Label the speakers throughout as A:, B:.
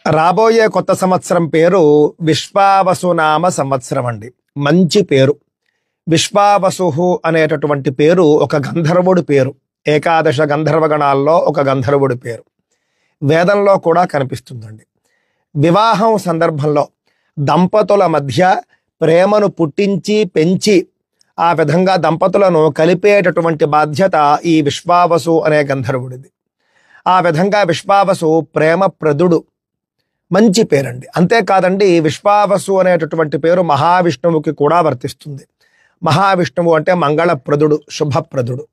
A: రాబోయే కొత్త సంవత్సరం పేరు విశ్వావసునామ సంవత్సరం అండి. మంచి పేరు. విశ్వావసు అనేటటువంటి పేరు ఒక గంధర్వుడి పేరు. ఏకాదశ గంధర్వ గణాల్లో ఒక గంధర్వుడి పేరు. వేదంలో కూడా కనిపిస్తుందండి. వివాహం సందర్భంలో దంపతుల మధ్య ప్రేమను పుట్టించి పెంచి ఆ విధంగా దంపతులను కలిపేటటువంటి బాధ్యత ఈ విశ్వావసు అనే గంధర్వుడిది. ఆ విధంగా విశ్వావసు ప్రేమప్రదుడు. మంచి పేరండి. అంతేకాదండి, విశ్వావసు అనేటటువంటి పేరు మహావిష్ణువుకి కూడా వర్తిస్తుంది. మహావిష్ణువు అంటే మంగళప్రదుడు, శుభప్రదుడు.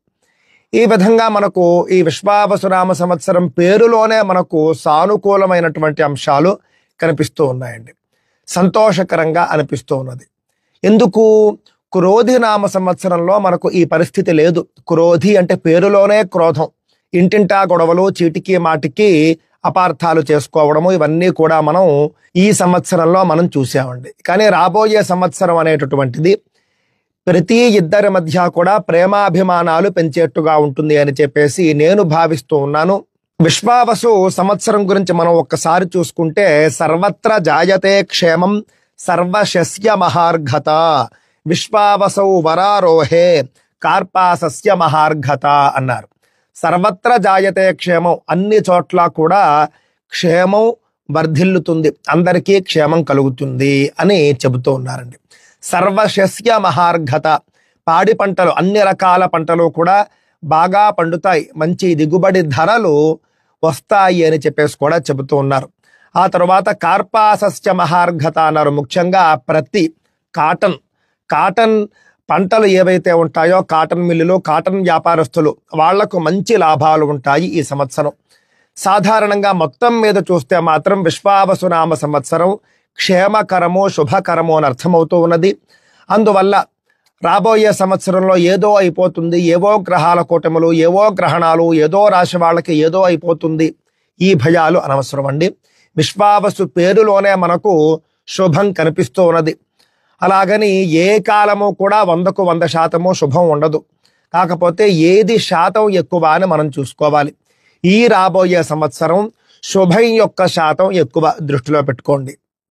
A: ఈ విధంగా మనకు ఈ విశ్వావసునామ సంవత్సరం పేరులోనే మనకు సానుకూలమైనటువంటి అంశాలు కనిపిస్తూ ఉన్నాయండి. సంతోషకరంగా అనిపిస్తూ ఉన్నది. ఎందుకు? క్రోధి నామ సంవత్సరంలో మనకు ఈ పరిస్థితి లేదు. క్రోధి అంటే పేరులోనే క్రోధం. ఇంటింటా గొడవలు, చీటికి మాటికి అపార్థాలు చేసుకోవడము, ఇవన్నీ కూడా మనం ఈ సంవత్సరంలో మనం చూసామండి. కానీ రాబోయే సంవత్సరం అనేటటువంటిది ప్రతి ఇద్దరి మధ్య కూడా ప్రేమాభిమానాలు పెంచేట్టుగా ఉంటుంది అని చెప్పేసి నేను భావిస్తూ ఉన్నాను. విశ్వావసు సంవత్సరం గురించి మనం ఒక్కసారి చూసుకుంటే, సర్వత్ర జాయతే క్షేమం సర్వశస్య మహార్ఘత, విశ్వావసౌ వరారోహే కార్పాసస్య మహార్ఘత అన్నారు. సర్వత్ర జాయతే క్షేమం, అన్ని చోట్ల కూడా క్షేమం వర్ధిల్లుతుంది, అందరికీ క్షేమం కలుగుతుంది అని చెబుతూ ఉన్నారండి. సర్వశస్య మహార్ఘత, పాడి పంటలు, అన్ని రకాల పంటలు కూడా బాగా పండుతాయి, మంచి దిగుబడి ధరలు వస్తాయి అని చెప్పేసి కూడా చెబుతూ ఉన్నారు. ఆ తర్వాత కార్పాసస్య మహార్ఘత అన్నారు. ముఖ్యంగా ప్రతి కాటన్ పంటలు ఏవైతే ఉంటాయో, కాటన్ మిల్లులు, కాటన్ వ్యాపారస్తులు, వాళ్లకు మంచి లాభాలు ఉంటాయి ఈ సంవత్సరం. సాధారణంగా మొత్తం మీద చూస్తే మాత్రం విశ్వావసునామ సంవత్సరం క్షేమకరము, శుభకరము అని అర్థమవుతూ ఉన్నది. అందువల్ల రాబోయే సంవత్సరంలో ఏదో అయిపోతుంది, ఏవో గ్రహాల కూటములు, ఏవో గ్రహణాలు, ఏదో రాశి వాళ్ళకి ఏదో అయిపోతుంది, ఈ భయాలు అనవసరం అండి. విశ్వావసు పేరులోనే మనకు శుభం కనిపిస్తూ ఉన్నది. అలాగని ఏ కాలము కూడా 100కు 100% శుభం ఉండదు. కాకపోతే ఏది శాతం ఎక్కువ అని మనం చూసుకోవాలి. ఈ రాబోయే సంవత్సరం శుభం యొక్క శాతం ఎక్కువ దృష్టిలో పెట్టుకోండి.